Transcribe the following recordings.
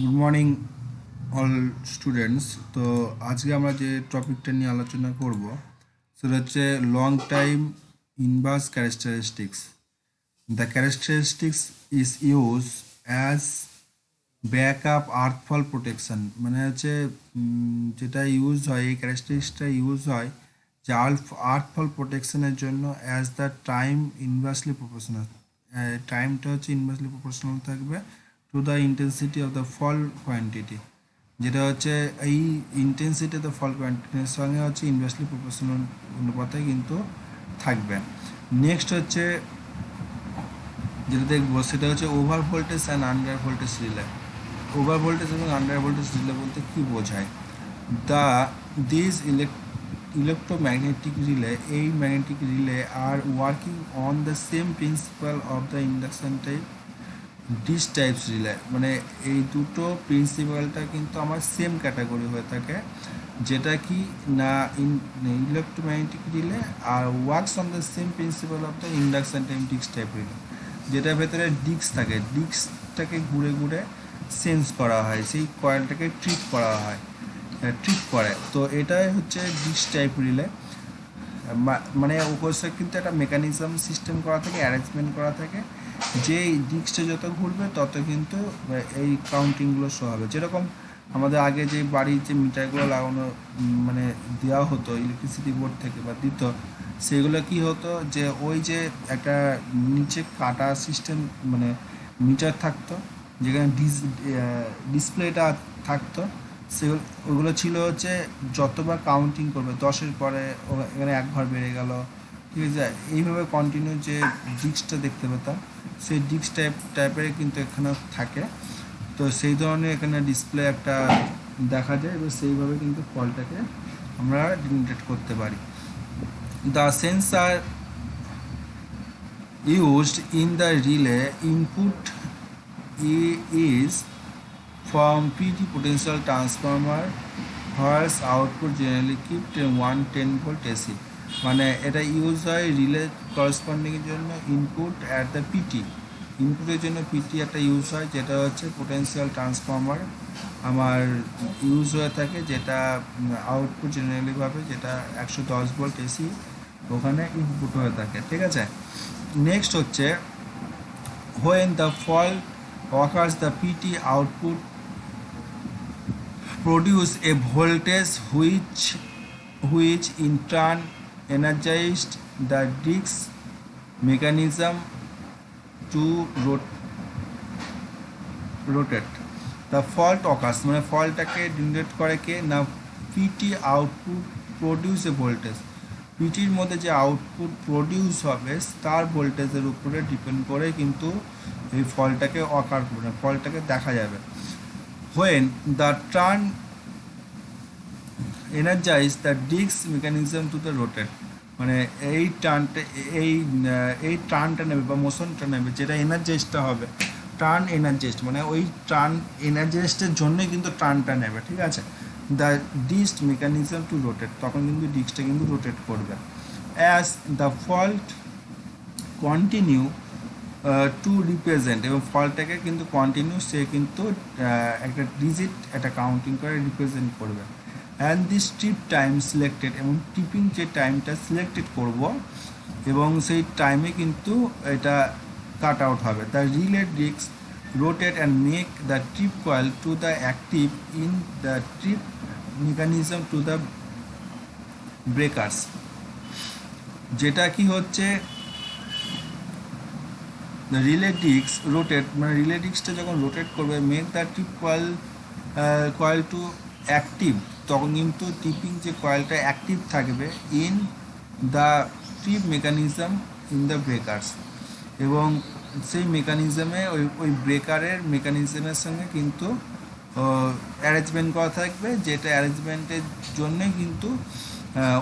Good morning all students. তো আজকে আমরা যে টপিকটা নিয়ে আলোচনা করব সেটা হচ্ছে long time inverse characteristics. The characteristics is use as backup earth fault protection, মানে হচ্ছে যেটা ইউজ হয়, এই ক্যারেক্টারিস্টিক্সটা ইউজ হয় যে আর্থফল প্রোটেকশনের জন্য as the time inversely proportional. টাইমটা হচ্ছে ইনভার্সলি প্রপোর্শনাল থাকবে to the intensity of the fault quantity, যেটা হচ্ছে এই ইন্টেন্সিটি অফ দ্য ফল কোয়ান্টিটির সঙ্গে হচ্ছে ইনভার্সলি প্রপোর্শনাল অনুপাতে কিন্তু থাকবে। নেক্সট হচ্ছে যেটা দেখবো সেটা হচ্ছে over voltage and under voltage relay. Over voltage এবং আন্ডার ভোল্টেজ রিলে বলতে কী বোঝায়? দ্য দিস electromagnetic relay, এই magnetic relay are working on the same principle of the induction type disc types relay, মানে এই দুটো প্রিন্সিপালটা কিন্তু আমার সেম ক্যাটাগরি হয়ে থাকে, যেটা কি না electromagnetic relay are works on the same principle of the induction type disc type relay, যেটার ভেতরে ডিস্ক থাকে, ডিস্কটাকে ঘুরে ঘুরে সেন্স করা হয়, সেই কয়েলটাকে ট্রিট করা হয়, ট্রিট করে। তো এটাই হচ্ছে ডিস্ক টাইপ রিলে। মানে উপরে কিন্তু একটা মেকানিজম সিস্টেম করা থাকে, অ্যারেঞ্জমেন্ট করা থাকে, যে ডিস্কটা যত ঘুরবে তত কিন্তু এই কাউন্টিংগুলো শো হবে। যেরকম আমাদের আগে যে বাড়ির যে মিটারগুলো লাগানো মানে দেওয়া হতো ইলেকট্রিসিটি বোর্ড থেকে বা দিত, সেগুলো কি হতো যে ওই যে একটা নিচে কাটা সিস্টেম মানে মিটার থাকতো, যেখানে ডিসপ্লেটা থাকতো, সেগুলো ওগুলো ছিল হচ্ছে যতবার কাউন্টিং করবে 10-এর পরে এখানে এক ঘর বেড়ে গেল, ঠিক আছে, এইভাবে কন্টিনিউ যে ডিস্কটা দেখতে পেতাম, সেই ডিস্ক টাইপের কিন্তু এখানে থাকে। তো সেই ধরনের এখানে ডিসপ্লে একটা দেখা যায় এবং সেইভাবে কিন্তু ফলটাকে আমরা ডিটেক্ট করতে পারি। The sensor used in the relay input is from PT potential transformer whose output generally kept 110 volt AC, মানে এটা ইউজ হয় রিলে করসপন্ডিংয়ের জন্য ইনপুট অ্যাট দ্য পিটি, ইনপুটের জন্য পিটি একটা ইউজ হয়, যেটা হচ্ছে পোটেন্সিয়াল ট্রান্সফর্মার আমার ইউজ হয়ে থাকে, যেটা আউটপুট জেনারেলিভাবে যেটা 110 ভোল্ট এসি ওখানে ইনপুট হয়ে থাকে, ঠিক আছে। নেক্সট হচ্ছে when the fault occurs the PT output produce a voltage which in turn energized the disk mechanism to rotate. The fault occurs মানে ফল্টটাকে ডিটেক্ট করে কে না পিটি আউটপুট প্রডিউস এ ভোল্টেজ, পিটির মধ্যে যে আউটপুট প্রডিউস হবে তার ভোল্টেজের উপরে ডিপেন্ড করে কিন্তু এই ফলটাকে অকার করবে, ফলটাকে দেখা যাবে। When the turn energize the disc mechanism to the rotate, মানে এই টার্নটা নেবে বা মোশনটা নেবে, যেটা এনার্জাইজটা হবে, টার্ন এনার্জাইজড মানে ওই টার্ন এনার্জাইজডের জন্যই কিন্তু টার্নটা নেবে, ঠিক আছে। The disc mechanism to rotate, তখন কিন্তু ডিস্কটা কিন্তু রোটেট করবে। As the fault continue to represent, এবং ফলটাকে কিন্তু কন্টিনিউ সে কিন্তু একটা ডিজিট একটা কাউন্টিং করে রিপ্রেজেন্ট করবে। And this trip time selected, এবং টিপিং যে টাইমটা সিলেক্টেড করব এবং সেই টাইমে কিন্তু এটা কাট আউট হবে। The relay disc rotate and make the trip coil to the active in the trip mechanism to the breakers, যেটা কি হচ্ছে রিলে ডিস্ক রোটেট, মানে রিলে ডিস্কটা যখন রোটেট করবে make the tip coil to active, তখন কিন্তু টিপিং যে কয়েলটা অ্যাক্টিভ থাকবে in the trip mechanism in the breakers, এবং সেই মেকানিজমে ওই ব্রেকারের মেকানিজমের সঙ্গে কিন্তু অ্যারেঞ্জমেন্ট করা থাকবে, যেটা অ্যারেঞ্জমেন্টের জন্যে কিন্তু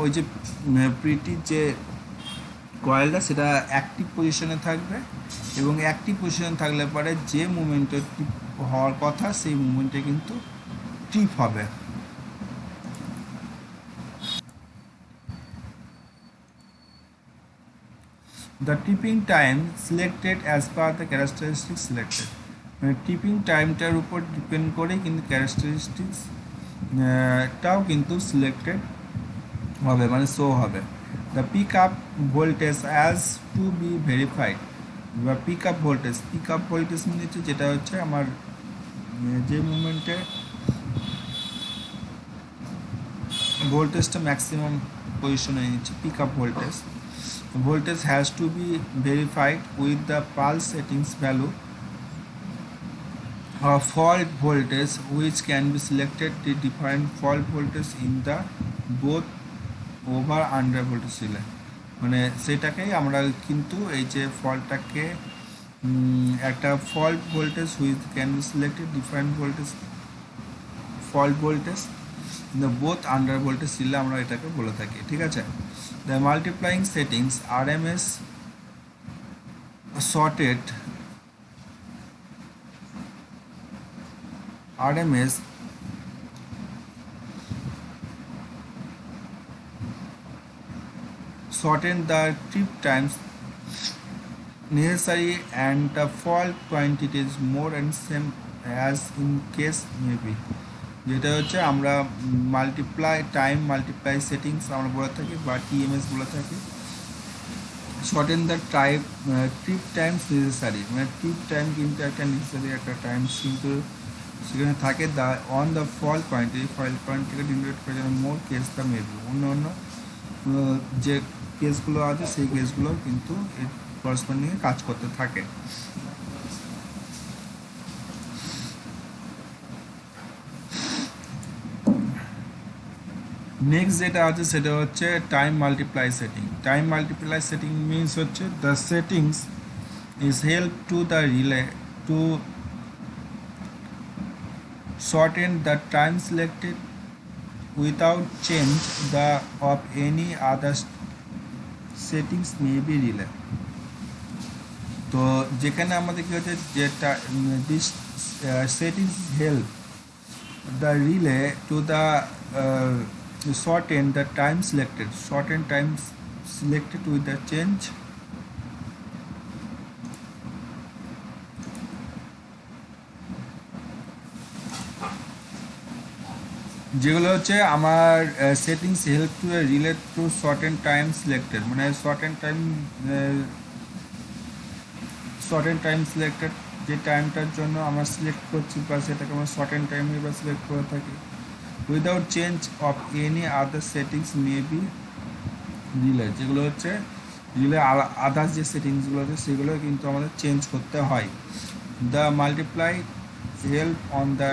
ওই যে প্রিটির যে কয়েলটা সেটা অ্যাক্টিভ পজিশনে থাকবে, এবং অ্যাক্টিভ পজিশন থাকলে পরে যে মুভমেন্টে টিপ হওয়ার কথা সেই মুভমেন্টে কিন্তু টিপ হবে। the tipping time selected as per the characteristics selected মানে টিপিং টাইমটার উপর ডিপেন্ড করে কিন্তু ক্যারেক্টারিস্টিক্স টাও কিন্তু সিলেক্টেড হবে মানে শো হবে the pick up voltage as to be verified বা পিক আপ ভোল্টেজ মানে হচ্ছে যেটা হচ্ছে আমার যে মুভমেন্টে ভোল্টেজটা ম্যাক্সিমাম পজিশনে নিচ্ছে pick up voltage has to be verified with the pulse settings value of fault voltage which can be selected to define fault voltage in the both over under voltage relay মানে সেটাকেই আমরা কিন্তু এই যে ফল্টটাকে একটা fault voltage which can be selected different voltage fault voltage in the both under voltage relay আমরা এটাকে বলে থাকি ঠিক আছে the multiplying settings RMS sorted RMS shorten the trip times necessary and the fault quantity is more and same as in case maybe যেটা হচ্ছে আমরা multiply settings আমরা বলে থাকি বা TMS বলে থাকি shorten the trip Times necessary মানে ট্রিপ টাইম কিন্তু একটা নেসেসারি একটা টাইমস কিন্তু সেখানে থাকে দ্য অন দ্য কোয়ান্টিটিকে ডিনোট করে যেন মোর কেস দ্য মেবি অন্য যে কেসগুলো আছে সেই কেসগুলো কিন্তু এর করসপন্ডিংয়ে কাজ করতে থাকে নেক্সট যেটা আছে সেটা হচ্ছে টাইম মাল্টিপ্লাই সেটিং মিনস হচ্ছে the settings is help to the relay to shorten the time selected without change the of any other settings may be relay তো যেখানে আমাদের কি হচ্ছে যেটা this settings help the relay to the shorten the time selected with the change যেগুলো হচ্ছে আমার settings help to relate two shorten time selected মানে শর্টেন টাইম সিলেক্টেড যে টাইমটার জন্য আমরা সিলেক্ট করছি বা সেটাকে আমরা শর্টেন টাইমে বা সিলেক্ট করে থাকি without change of any other settings may be relay যেগুলো হচ্ছে রিলে আদার্স যে সেটিংসগুলো আছে সেগুলো কিন্তু আমাদের চেঞ্জ করতে হয় the multiply help on the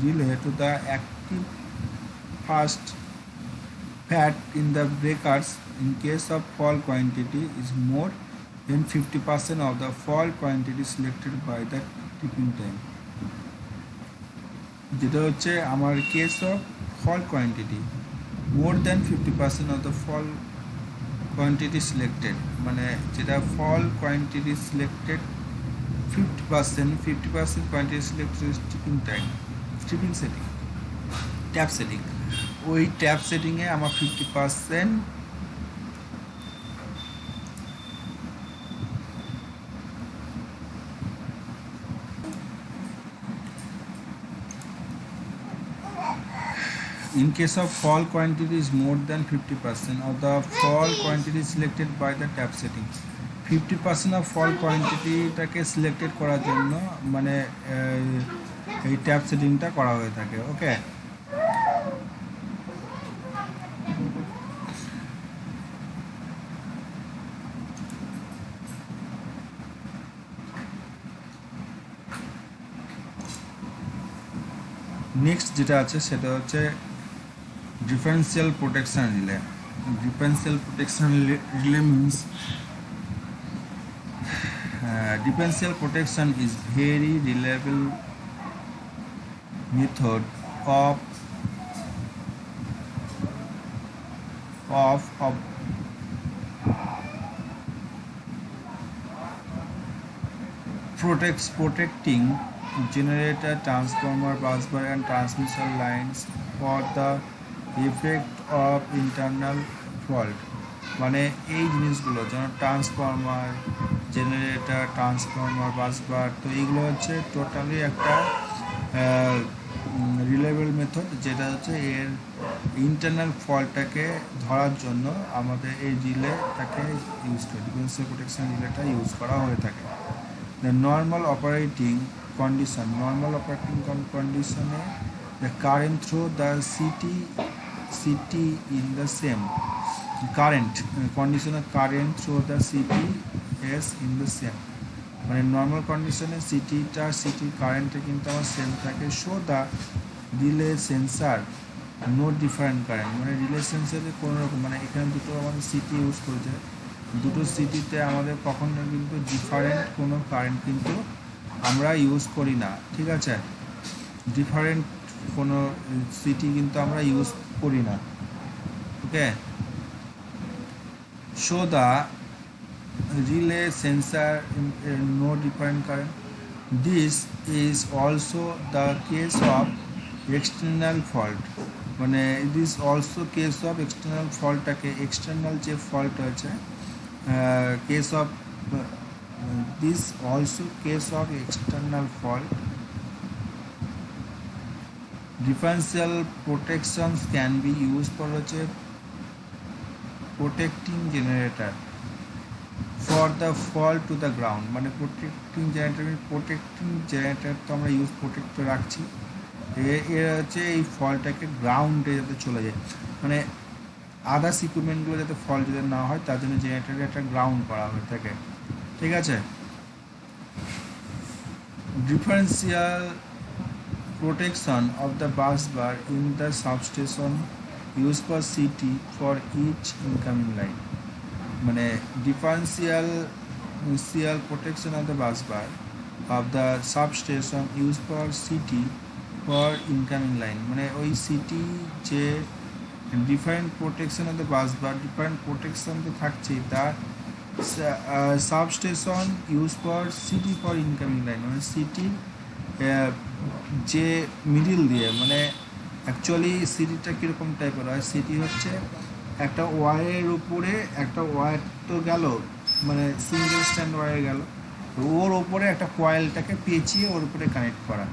relay two the active first fat in the breakers in case of fall quantity is more than 50% of the fall quantity selected by the tipping time যেটা হচ্ছে আমার case of fall quantity more than 50% of the fall quantity selected মানে যেটা fall quantity selected 50% quantity selected tipping setting tap setting ওই tap সেটিংয়ে আমার 50% in case of fall quantity is more than 50% of the fall quantity selected by the tap setting 50% of fall quantity-টাকে selected করার জন্য মানে এই tap সেটিংটা করা হয়ে থাকে ওকে নেক্সট যেটা আছে সেটা হচ্ছে differential protection relay means differential protection is very reliable method of protecting generator, transformer, busbar and transmission lines for the effect of internal fault মানে এই জিনিসগুলো যেমন ট্রান্সফরমার, জেনারেটর, ট্রান্সফরমার, বাসবার, তো এইগুলো হচ্ছে টোটালি একটা রিলেবল মেথড, যেটা হচ্ছে এর ইন্টারনাল ফল্টটাকে ধরার জন্য আমাদের এই রিলেটাকে ইউজ করে, ডিফারেন্সিয়াল প্রোটেকশন রিলেটা ইউজ করা হয়ে থাকে। The normal operating condition, normal operating কন্ডিশনে the current through the CT in the same current condition of current through the CT is in the same, মানে নর্মাল কন্ডিশনে সিটির কারেন্টে কিন্তু আমার সেম থাকে। So the relay sensor no different current, মানে relay সেন্সারে কোনো রকম, মানে এখানে দুটো আমাদের সিটি ইউজ করেছে, দুটো সিটিতে আমাদের কখনো কিন্তু ডিফারেন্ট কোনো কারেন্ট কিন্তু আমরা ইউজ করি না, ঠিক আছে, ডিফারেন্ট কোনো সিটি কিন্তু আমরা ইউজ করি না। Okay, show the relay sensor no different current, this is also the case of external fault, মানে this also case of external ফল্টটাকে, এক্সটার্নাল যে ফল্ট হয়েছে case of this also case of external fault, differential protections can be used for হচ্ছে protecting generator for the fall to the ground, মানে protecting generator তো আমরা use protect রাখছি, এর হচ্ছে এই ফলটাকে গ্রাউন্ডে যাতে চলে যায়, মানে আদার্স ইকুইপমেন্টগুলো যাতে ফল যাতে না হয় তার জন্য জেনারেটারে একটা গ্রাউন্ড করা হয়ে থাকে, ঠিক আছে। Differential protection of the bus bar in the substation used for CT for each incoming line, মানে differential protection of the bus bar of the substation used for CT for incoming line, মানে ওই city যে different protection of the bus bar, different protection তো থাকছেই, তার substation use for city for incoming line, মানে city যে middle দিয়ে, মানে অ্যাকচুয়ালি সিটিটা কীরকম টাইপের হয়, সিটি হচ্ছে একটা ওয়ারের উপরে একটা ওয়ার তো গেল, মানে সিঙ্গেল স্ট্যান্ড ওয়ারে গেল, ওর ওপরে একটা কয়েলটাকে পেঁচিয়ে ওর উপরে কানেক্ট করা,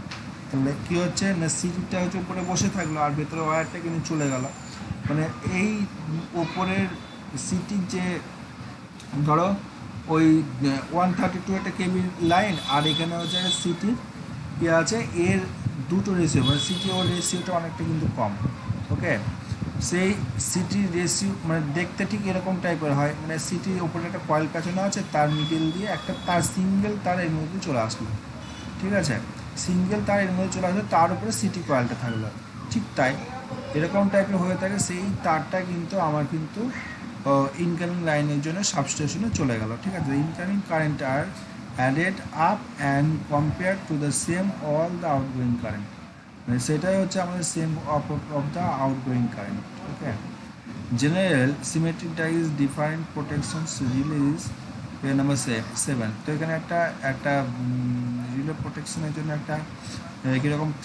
তাহলে কী হচ্ছে না সিটিটা হচ্ছে উপরে বসে থাকলো আর ভেতরে ওয়ারটা কিন্তু চলে গেল, মানে এই ওপরের সিটির যে ধরো ওই 132 একটা কেবির লাইন, আর এখানে হচ্ছে সিটির কী আছে এর দুটো রেশিও, মানে সিটি ওর রেশিওটা অনেকটা কিন্তু কম। ওকে, সেই সিটির রেশিও মানে দেখতে ঠিক এরকম টাইপের হয়, মানে সিটির ওপরে একটা কয়েল পেছানো আছে, তার মিডিল দিয়ে একটা তার সিঙ্গেল তার এর মধ্যে চলে আসলো, ঠিক আছে, সিঙ্গেল তার এর মধ্যে চলে আসলো, তার উপরে সিটি কয়েলটা থাকলো, ঠিক তাই এরকম টাইপের হয়ে থাকে। সেই তারটা কিন্তু আমার কিন্তু ইনকামিং লাইনের জন্য সাবস্টেশনে চলে গেল, ঠিক আছে, ইনকামিং কারেন্ট আর added up and compared to the same all the outgoing current, মানে সেটাই হচ্ছে আমাদের same of the outgoing current. Okay, general symmetric dies different protections release number 7, তো এখানে একটা রিলে প্রোটেকশনের জন্য একটা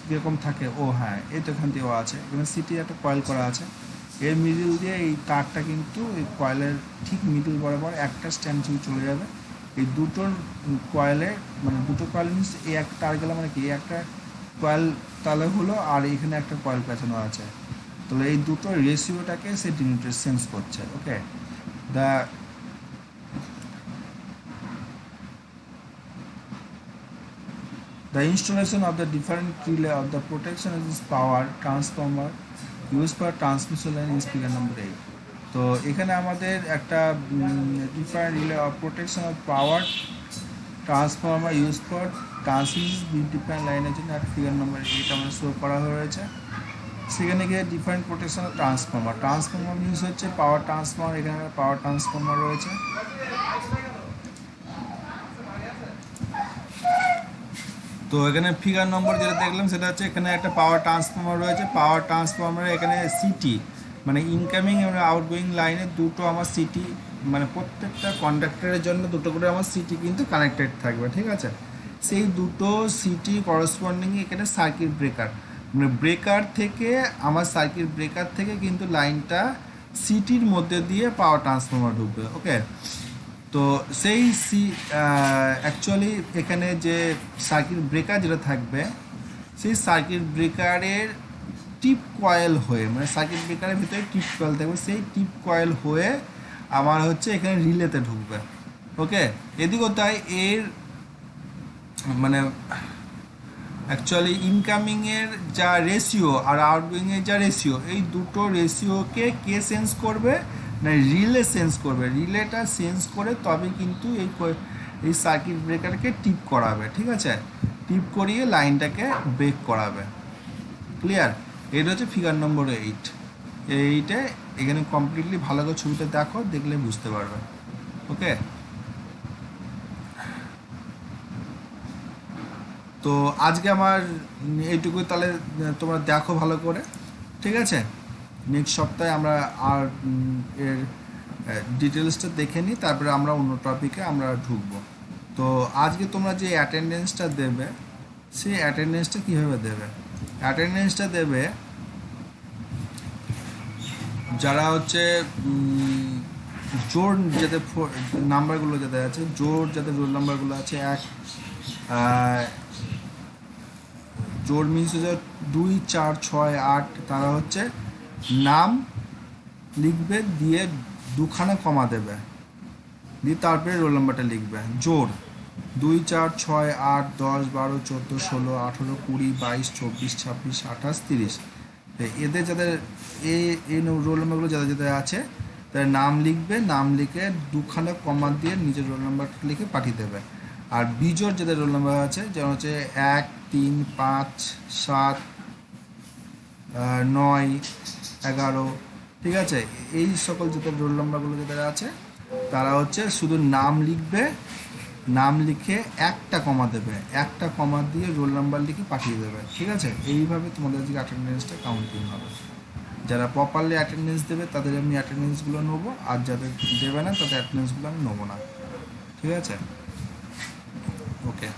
কীরকম থাকে, ও হ্যাঁ এই তো এখান থেকেও আছে, এখানে সিটি একটা কয়েল করা আছে, এর মিডিল দিয়ে এই তারটা কিন্তু এই কয়েলের ঠিক মিডিল বরাবর একটা স্ট্যান্ড চলে যাবে, এই দুটোর কয়েলে, মানে দুটো কয়েল মিনস এই একটা তার গেলে মানে কি একটা কয়েল তাহলে হলো, আর এখানে একটা কয়েল পেছানো আছে, তাহলে এই দুটো রেশিওটাকে সে ডিনোটেড সেন্স করছে। ওকে, the installation of the different relay of the protection of this power transformer used for transmission line is figure number 8, তো এখানে আমাদের একটা different relay of protection of power transformer use for transmission different লাইনের জন্য একটা figure number 8 আমাদের show করা হয়েছে। সেখানে গিয়ে different protection of transformer use হচ্ছে পাওয়ার ট্রান্সফর্মার, এখানে পাওয়ার ট্রান্সফর্মার রয়েছে, তো এখানে ফিগার নম্বর যেটা দেখলাম সেটা হচ্ছে এখানে একটা পাওয়ার ট্রান্সফর্মার রয়েছে, পাওয়ার ট্রান্সফর্মারে এখানে সিটি মানে ইনকামিং এবং আউটগোয়িং লাইনে দুটো আমার সিটি, মানে প্রত্যেকটা কন্ডাক্টরের জন্য দুটো করে আমার সিটি কিন্তু কানেক্টেড থাকবে, ঠিক আছে, সেই দুটো সিটি করসপন্ডিং এখানে সার্কিট ব্রেকার, মানে ব্রেকার থেকে আমার সার্কিট ব্রেকার থেকে কিন্তু লাইনটা সিটির মধ্যে দিয়ে পাওয়ার ট্রান্সফর্মার ঢুকবে। ওকে, তো সেই অ্যাকচুয়ালি এখানে যে সার্কিট ব্রেকার যেটা থাকবে, সেই সার্কিট ব্রেকারের টিপ কয়েল হয়ে, মানে সার্কিট ব্রেকারের ভিতরে টিপ কয়েল থাকবে, সেই টিপ কয়েল হয়ে আমার হচ্ছে এখানে রিলেতে ঢুকবে। ওকে, এদিকেও তাই, এর মানে অ্যাকচুয়ালি ইনকামিংয়ের যা রেশিও আর আউটগোয়িংয়ের যা রেশিও, এই দুটো রেশিওকে কে সেন্স করবে না রিলে সেন্স করবে। রিলেটা সেন্স করে তবে কিন্তু এই সার্কিট ব্রেকারকে টিপ করাবে। ঠিক আছে, টিপ করিয়ে লাইনটাকে ব্রেক করাবে। ক্লিয়ার? এটা হচ্ছে ফিগার নম্বর 8। এইটে এখানে কমপ্লিটলি ভালো করে ছবিটা দেখো, দেখলে বুঝতে পারবে। ওকে, তো আজকে আমার এইটুকু, তাহলে তোমরা দেখো ভালো করে। ঠিক আছে, নেক্সট সপ্তাহে আমরা আর এর ডিটেলসটা দেখে নিই, তারপরে আমরা অন্য টপিকে আমরা ঢুকবো। তো আজকে তোমরা যে অ্যাটেন্ডেন্সটা দেবে, সেই অ্যাটেন্ডেন্সটা কীভাবে দেবে? অ্যাটেন্ডেন্সটা দেবে যারা হচ্ছে জোর যাতে নাম্বারগুলো যাতে আছে, জোর যাতে রোল নাম্বারগুলো আছে, জোর মিনস হচ্ছে 2, 4, 6, 8, তারা হচ্ছে নাম লিখবে, দিয়ে দুখানা কমা দেবে, দিয়ে তারপরে রোল নাম্বারটা লিখবে। জোর 2, 4, 6, 8, 10, 12, 14, 16, 18, 20, 22, 24, 26, 28, 30। এদের যাদের এই রোল নাম্বারগুলো যাদের যাদের আছে, তাদের নাম লিখবে, নাম লিখে দুখানা কমা দিয়ে নিজের রোল নাম্বারটা লিখে পাঠিয়ে দেবে। আর বিজোড় যাদের রোল নাম্বার আছে, যেমন হচ্ছে 1, 3, 5, 7, 9, 11, ঠিক আছে, এই সকল যাদের রোল নাম্বারগুলো যাদের আছে, তারা হচ্ছে শুধু নাম লিখবে, নাম লিখে একটা কমা দেবে, একটা কমা দিয়ে রোল নাম্বার লিখে পাঠিয়ে দেবে। ঠিক আছে, এইভাবে তোমাদের যে অ্যাটেন্ডেন্সটা কাউন্টিং হবে। যারা প্রপারলি অ্যাটেন্ডেন্স দেবে তাদের আমি অ্যাটেন্ডেন্সগুলো নেবো, আর যাদের দেবে না তাদের অ্যাটেন্ডেন্সগুলো আমি নেবো না। ঠিক আছে, ওকে।